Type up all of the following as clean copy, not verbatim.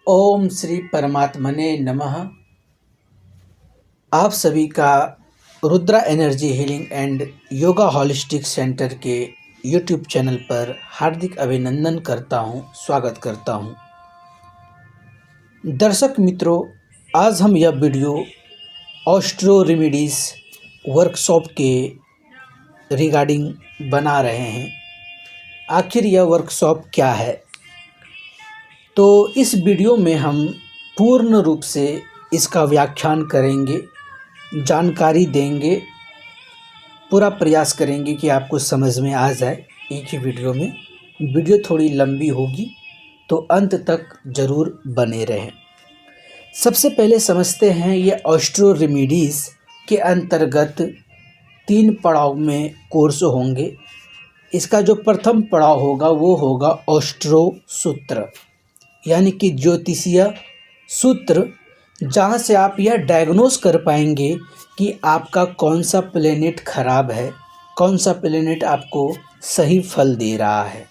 ओम श्री परमात्मने नमः। आप सभी का Rudra energy healing and yoga holistic centre के यूट्यूब चैनल पर हार्दिक अभिनंदन करता हूं, स्वागत करता हूं। दर्शक मित्रों, आज हम यह वीडियो ऑस्ट्रो रेमेडीज वर्कशॉप के रिगार्डिंग बना रहे हैं। आखिर यह वर्कशॉप क्या है? तो इस वीडियो में हम पूर्ण रूप से इसका व्याख्यान करेंगे, जानकारी देंगे, पूरा प्रयास करेंगे कि आपको समझ में आ जाए एक ही वीडियो में। वीडियो थोड़ी लंबी होगी तो अंत तक ज़रूर बने रहें। सबसे पहले समझते हैं ये ऑस्ट्रो रेमेडीज़ के अंतर्गत 3 पड़ाव में कोर्स होंगे। इसका जो प्रथम पड़ाव होगा वो होगा ऑस्ट्रो सूत्र, यानी कि ज्योतिषीय सूत्र, जहाँ से आप यह डायग्नोस कर पाएंगे कि आपका कौन सा प्लेनेट खराब है, कौन सा प्लेनेट आपको सही फल दे रहा है।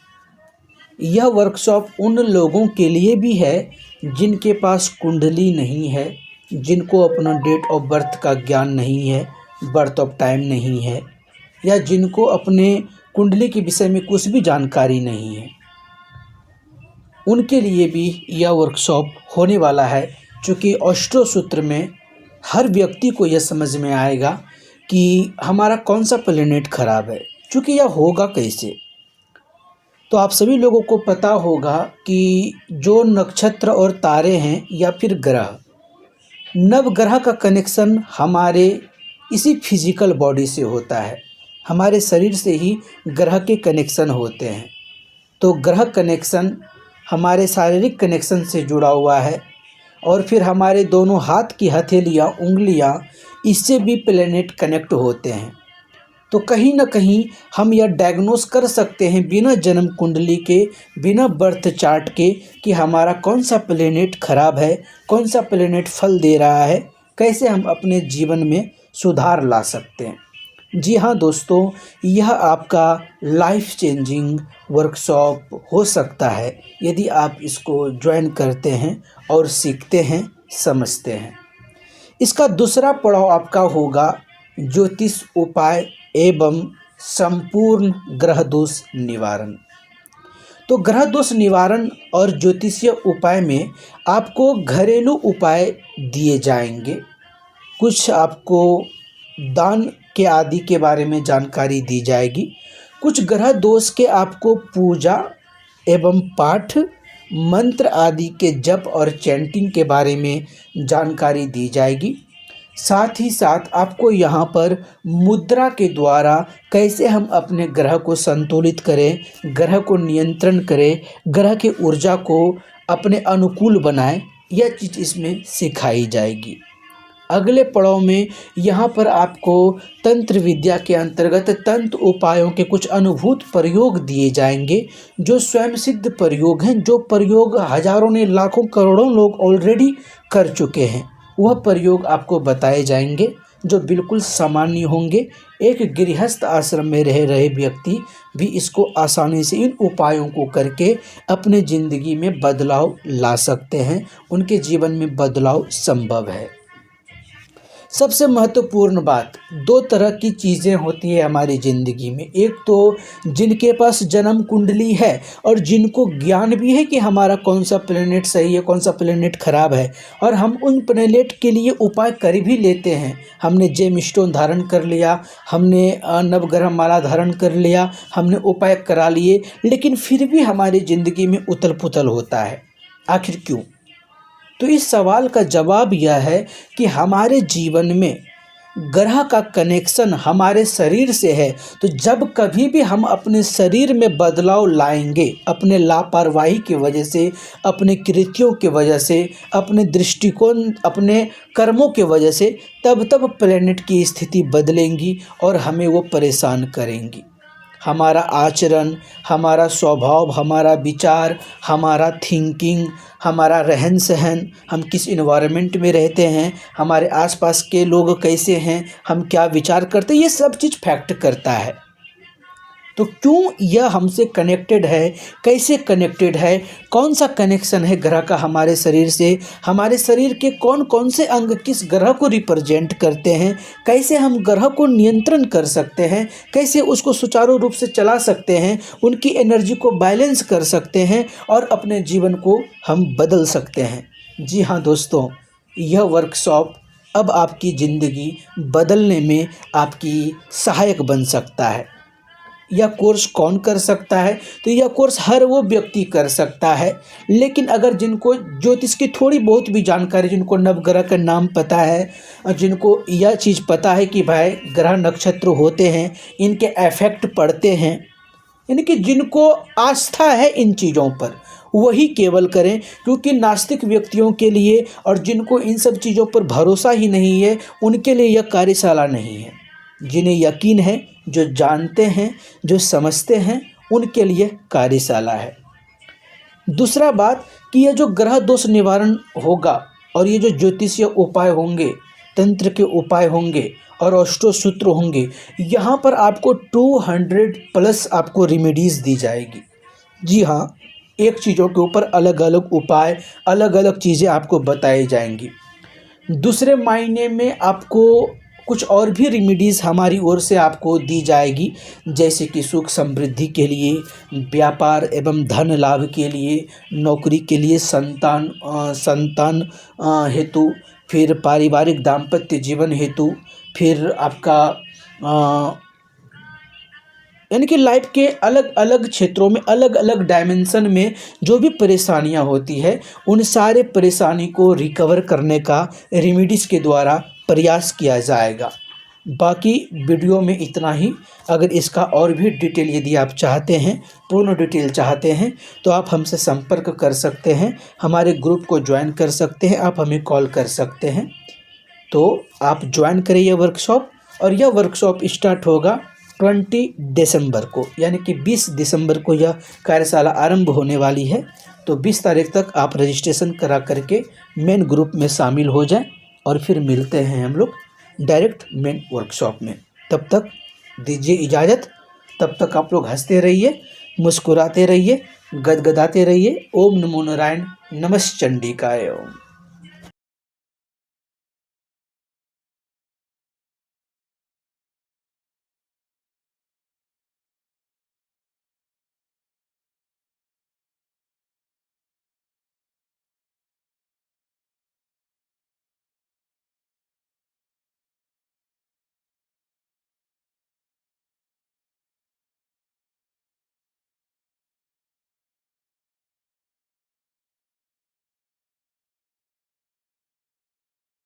यह वर्कशॉप उन लोगों के लिए भी है जिनके पास कुंडली नहीं है, जिनको अपना डेट ऑफ बर्थ का ज्ञान नहीं है, बर्थ ऑफ टाइम नहीं है, या जिनको अपने कुंडली के विषय में कुछ भी जानकारी नहीं है। उनके लिए भी यह वर्कशॉप होने वाला है, क्योंकि ऑस्ट्रो सूत्र में हर व्यक्ति को यह समझ में आएगा कि हमारा कौन सा प्लेनेट खराब है, क्योंकि यह होगा कैसे। तो आप सभी लोगों को पता होगा कि जो नक्षत्र और तारे हैं या फिर ग्रह, नवग्रह का कनेक्शन हमारे इसी फिजिकल बॉडी से होता है। हमारे शरीर से ही ग्रह के कनेक्शन होते हैं। तो ग्रह कनेक्शन हमारे शारीरिक कनेक्शन से जुड़ा हुआ है, और फिर हमारे दोनों हाथ की हथेलियाँ, उंगलियाँ, इससे भी प्लेनेट कनेक्ट होते हैं। तो कहीं ना कहीं हम यह डायग्नोस कर सकते हैं बिना जन्म कुंडली के, बिना बर्थ चार्ट के, कि हमारा कौन सा प्लेनेट खराब है, कौन सा प्लेनेट फल दे रहा है, कैसे हम अपने जीवन में सुधार ला सकते हैं। जी हाँ दोस्तों, यह आपका लाइफ चेंजिंग वर्कशॉप हो सकता है यदि आप इसको ज्वाइन करते हैं और सीखते हैं, समझते हैं। इसका दूसरा पड़ाव आपका होगा ज्योतिष उपाय एवं संपूर्ण ग्रह दोष निवारण। तो ग्रह दोष निवारण और ज्योतिषीय उपाय में आपको घरेलू उपाय दिए जाएंगे। कुछ आपको दान के आदि के बारे में जानकारी दी जाएगी। कुछ ग्रह दोष के आपको पूजा एवं पाठ, मंत्र आदि के जप और चैंटिंग के बारे में जानकारी दी जाएगी। साथ ही साथ आपको यहाँ पर मुद्रा के द्वारा कैसे हम अपने ग्रह को संतुलित करें, ग्रह को नियंत्रण करें, ग्रह की ऊर्जा को अपने अनुकूल बनाएं, यह चीज़ इसमें सिखाई जाएगी। अगले पड़ाव में यहाँ पर आपको तंत्र विद्या के अंतर्गत तंत्र उपायों के कुछ अनुभूत प्रयोग दिए जाएंगे, जो स्वयं सिद्ध प्रयोग हैं, जो प्रयोग हजारों ने, लाखों, करोड़ों लोग ऑलरेडी कर चुके हैं। वह प्रयोग आपको बताए जाएंगे जो बिल्कुल सामान्य होंगे। एक गृहस्थ आश्रम में रह रहे व्यक्ति भी इसको आसानी से, इन उपायों को करके अपने ज़िंदगी में बदलाव ला सकते हैं। उनके जीवन में बदलाव संभव है। सबसे महत्वपूर्ण बात, 2 तरह की चीज़ें होती है हमारी ज़िंदगी में। एक तो जिनके पास जन्म कुंडली है और जिनको ज्ञान भी है कि हमारा कौन सा प्लेनेट सही है, कौन सा प्लेनेट खराब है, और हम उन प्लेनेट के लिए उपाय कर भी लेते हैं। हमने जेम स्टोन धारण कर लिया, हमने नवग्रह माला धारण कर लिया, हमने उपाय करा लिए, लेकिन फिर भी हमारी ज़िंदगी में उथल पुथल होता है। आखिर क्यों? तो इस सवाल का जवाब यह है कि हमारे जीवन में ग्रह का कनेक्शन हमारे शरीर से है। तो जब कभी भी हम अपने शरीर में बदलाव लाएंगे, अपने लापरवाही की वजह से, अपने कृत्यों की वजह से, अपने दृष्टिकोण, अपने कर्मों की वजह से, तब प्लेनेट की स्थिति बदलेंगी और हमें वो परेशान करेंगी। हमारा आचरण, हमारा स्वभाव, हमारा विचार, हमारा थिंकिंग, हमारा रहन सहन, हम किस इन्वायरमेंट में रहते हैं, हमारे आसपास के लोग कैसे हैं, हम क्या विचार करते हैं, ये सब चीज़ फैक्ट करता है। तो क्यों यह हमसे कनेक्टेड है, कैसे कनेक्टेड है, कौन सा कनेक्शन है ग्रह का हमारे शरीर से, हमारे शरीर के कौन कौन से अंग किस ग्रह को रिप्रेजेंट करते हैं, कैसे हम ग्रह को नियंत्रण कर सकते हैं, कैसे उसको सुचारू रूप से चला सकते हैं, उनकी एनर्जी को बैलेंस कर सकते हैं और अपने जीवन को हम बदल सकते हैं। जी हाँ दोस्तों, यह वर्कशॉप अब आपकी ज़िंदगी बदलने में आपकी सहायक बन सकता है। यह कोर्स कौन कर सकता है? तो यह कोर्स हर वो व्यक्ति कर सकता है, लेकिन अगर जिनको ज्योतिष की थोड़ी बहुत भी जानकारी, जिनको नवग्रह का नाम पता है और जिनको यह चीज़ पता है कि भाई ग्रह नक्षत्र होते हैं, इनके इफेक्ट पड़ते हैं, यानी कि जिनको आस्था है इन चीज़ों पर, वही केवल करें। क्योंकि नास्तिक व्यक्तियों के लिए और जिनको इन सब चीज़ों पर भरोसा ही नहीं है, उनके लिए यह कार्यशाला नहीं है। जिन्हें यकीन है, जो जानते हैं, जो समझते हैं, उनके लिए कार्यशाला है। दूसरा बात कि यह जो ग्रह दोष निवारण होगा और ये जो ज्योतिषीय उपाय होंगे, तंत्र के उपाय होंगे और अष्टो सूत्र होंगे, यहाँ पर आपको 200+ आपको रेमेडीज़ दी जाएगी। जी हाँ, एक चीज़ों के ऊपर अलग अलग उपाय, अलग अलग चीज़ें आपको बताई जाएंगी। दूसरे महीने में आपको कुछ और भी रेमेडीज़ हमारी ओर से आपको दी जाएगी, जैसे कि सुख समृद्धि के लिए, व्यापार एवं धन लाभ के लिए, नौकरी के लिए, संतान हेतु, फिर पारिवारिक दाम्पत्य जीवन हेतु, फिर आपका यानी कि लाइफ के अलग अलग क्षेत्रों में, अलग अलग डायमेंशन में जो भी परेशानियां होती है, उन सारे परेशानी को रिकवर करने का रेमेडीज़ के द्वारा प्रयास किया जाएगा। बाकी वीडियो में इतना ही। अगर इसका और भी डिटेल यदि आप चाहते हैं, पूर्ण डिटेल चाहते हैं, तो आप हमसे संपर्क कर सकते हैं, हमारे ग्रुप को ज्वाइन कर सकते हैं, आप हमें कॉल कर सकते हैं। तो आप ज्वाइन करें यह वर्कशॉप, और यह वर्कशॉप स्टार्ट होगा 20 दिसंबर को, यानी कि 20 दिसंबर को यह कार्यशाला आरंभ होने वाली है। तो 20 तारीख तक आप रजिस्ट्रेशन करा करके मेन ग्रुप में शामिल हो जाएं और फिर मिलते हैं हम लोग डायरेक्ट मेन वर्कशॉप में। तब तक दीजिए इजाज़त, तब तक आप लोग हंसते रहिए, मुस्कुराते रहिए, गदगदाते रहिए। ओम नमो नारायण, नमः चंडिकाय ओम।